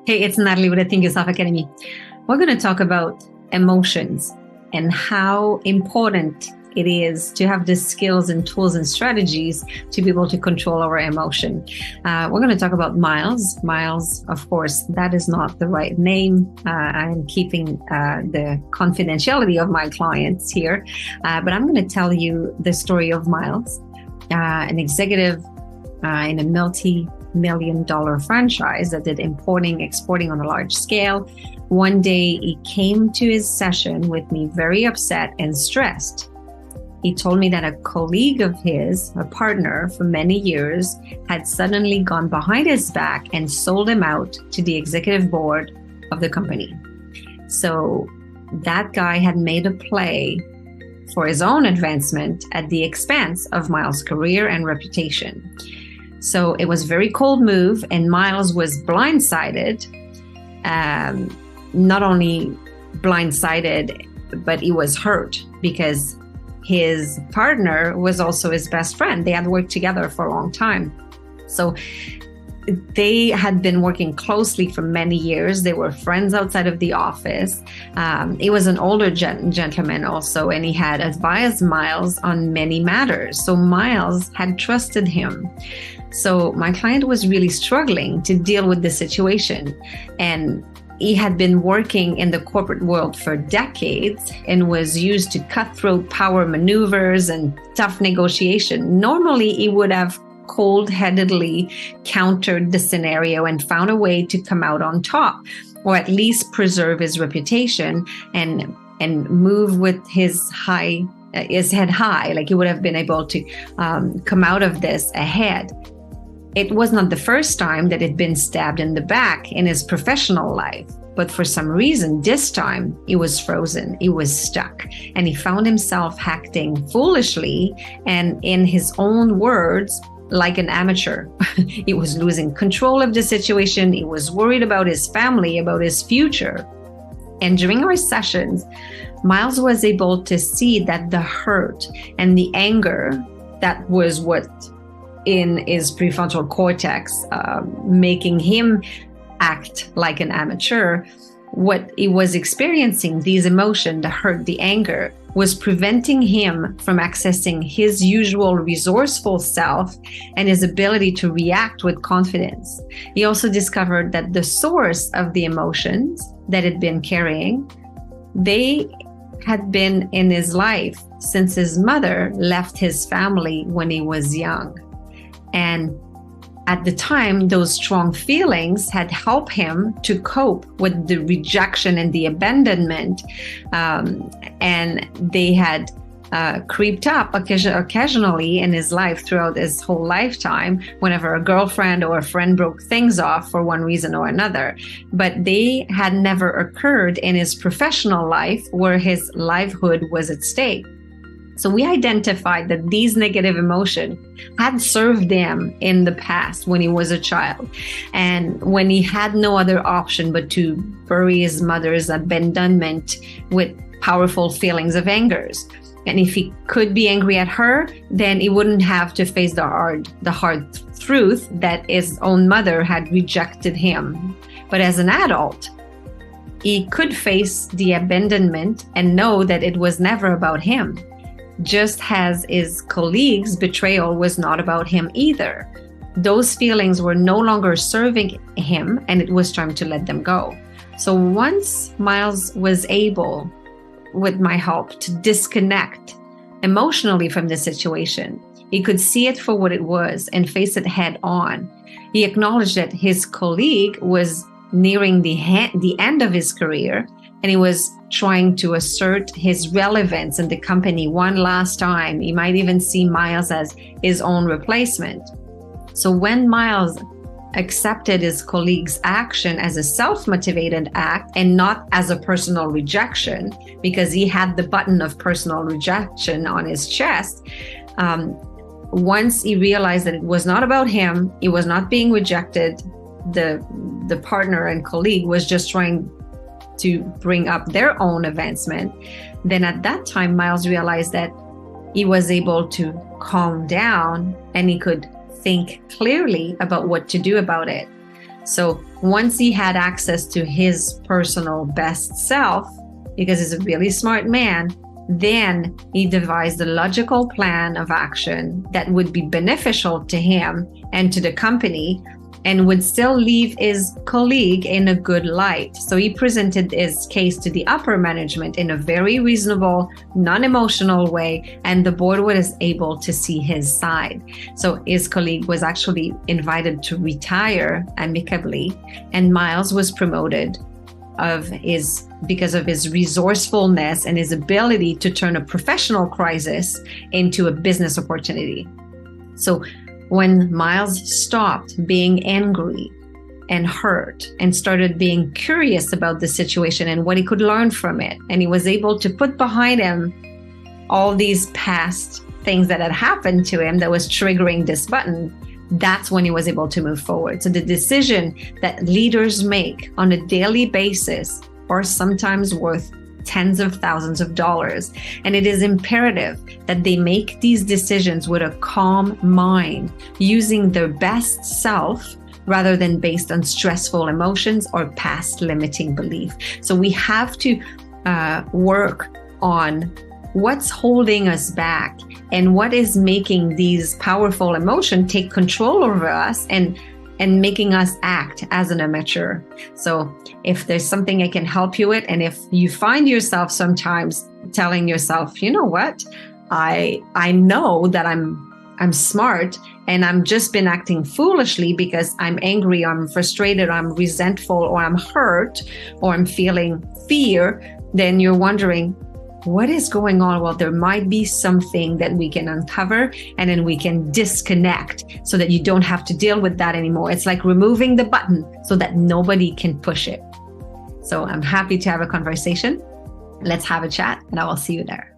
Hey, it's Natalie with the Think Yourself Academy. We're going to talk about emotions and how important it is to have the skills and tools and strategies to be able to control our emotion. We're going to talk about Miles. Miles, of course, that is not the right name. I'm keeping the confidentiality of my clients here, but I'm going to tell you the story of Miles, an executive in a multi-million-dollar franchise that did importing, exporting on a large scale. One day he came to his session with me very upset and stressed. He told me that a colleague of his, a partner for many years, had suddenly gone behind his back and sold him out to the executive board of the company. So that guy had made a play for his own advancement at the expense of Miles' career and reputation. So it was a very cold move, and Miles was blindsided. Not only blindsided, but he was hurt because his partner was also his best friend. They had worked together for a long time. So they had been working closely for many years. They were friends outside of the office. He was an older gentleman also, and he had advised Miles on many matters. So Miles had trusted him. So my client was really struggling to deal with the situation. And he had been working in the corporate world for decades and was used to cutthroat power maneuvers and tough negotiation. Normally, he would have cold-headedly countered the scenario and found a way to come out on top, or at least preserve his reputation and move with his head high. Like he would have been able to come out of this ahead. It was not the first time that he'd been stabbed in the back in his professional life, but for some reason, this time he was frozen, he was stuck, and he found himself acting foolishly and, in his own words, like an amateur. He was losing control of the situation. He was worried about his family, about his future. And during our sessions, Miles was able to see that the hurt and the anger, that was what in his prefrontal cortex, making him act like an amateur. What he was experiencing, these emotions, the hurt, the anger, was preventing him from accessing his usual resourceful self and his ability to react with confidence. He also discovered that the source of the emotions that he'd been carrying, they had been in his life since his mother left his family when he was young. And at the time, those strong feelings had helped him to cope with the rejection and the abandonment. And they had creeped up occasionally in his life throughout his whole lifetime, whenever a girlfriend or a friend broke things off for one reason or another. But they had never occurred in his professional life where his livelihood was at stake. So we identified that these negative emotions had served him in the past when he was a child, and when he had no other option but to bury his mother's abandonment with powerful feelings of angers. And if he could be angry at her, then he wouldn't have to face the hard truth that his own mother had rejected him. But as an adult, he could face the abandonment and know that it was never about him. Just as his colleague's betrayal was not about him either. Those feelings were no longer serving him, and it was time to let them go. So once Miles was able, with my help, to disconnect emotionally from the situation, he could see it for what it was and face it head on. He acknowledged that his colleague was nearing the end of his career, and he was trying to assert his relevance in the company one last time. He might even see Miles as his own replacement. So when Miles accepted his colleague's action as a self-motivated act and not as a personal rejection, because he had the button of personal rejection on his chest, once he realized that it was not about him, he was not being rejected, the partner and colleague was just trying to bring up their own advancement, then at that time, Miles realized that he was able to calm down and he could think clearly about what to do about it. So once he had access to his personal best self, because he's a really smart man, then he devised a logical plan of action that would be beneficial to him and to the company and would still leave his colleague in a good light. So he presented his case to the upper management in a very reasonable, non-emotional way, and the board was able to see his side. So his colleague was actually invited to retire amicably, and Miles was promoted because of his resourcefulness and his ability to turn a professional crisis into a business opportunity. So when Miles stopped being angry and hurt and started being curious about the situation and what he could learn from it, and he was able to put behind him all these past things that had happened to him that was triggering this button, that's when he was able to move forward. So the decision that leaders make on a daily basis are sometimes worth tens of thousands of dollars. And it is imperative that they make these decisions with a calm mind, using their best self rather than based on stressful emotions or past limiting belief. So we have to work on what's holding us back and what is making these powerful emotions take control over us and making us act as an amateur. So if there's something I can help you with, and if you find yourself sometimes telling yourself, you know what, I know that I'm smart and I'm just been acting foolishly because I'm angry, I'm frustrated, I'm resentful, or I'm hurt, or I'm feeling fear, then you're wondering, what is going on? Well, there might be something that we can uncover, and then we can disconnect so that you don't have to deal with that anymore. It's like removing the button so that nobody can push it. So I'm happy to have a conversation. Let's have a chat, and I will see you there.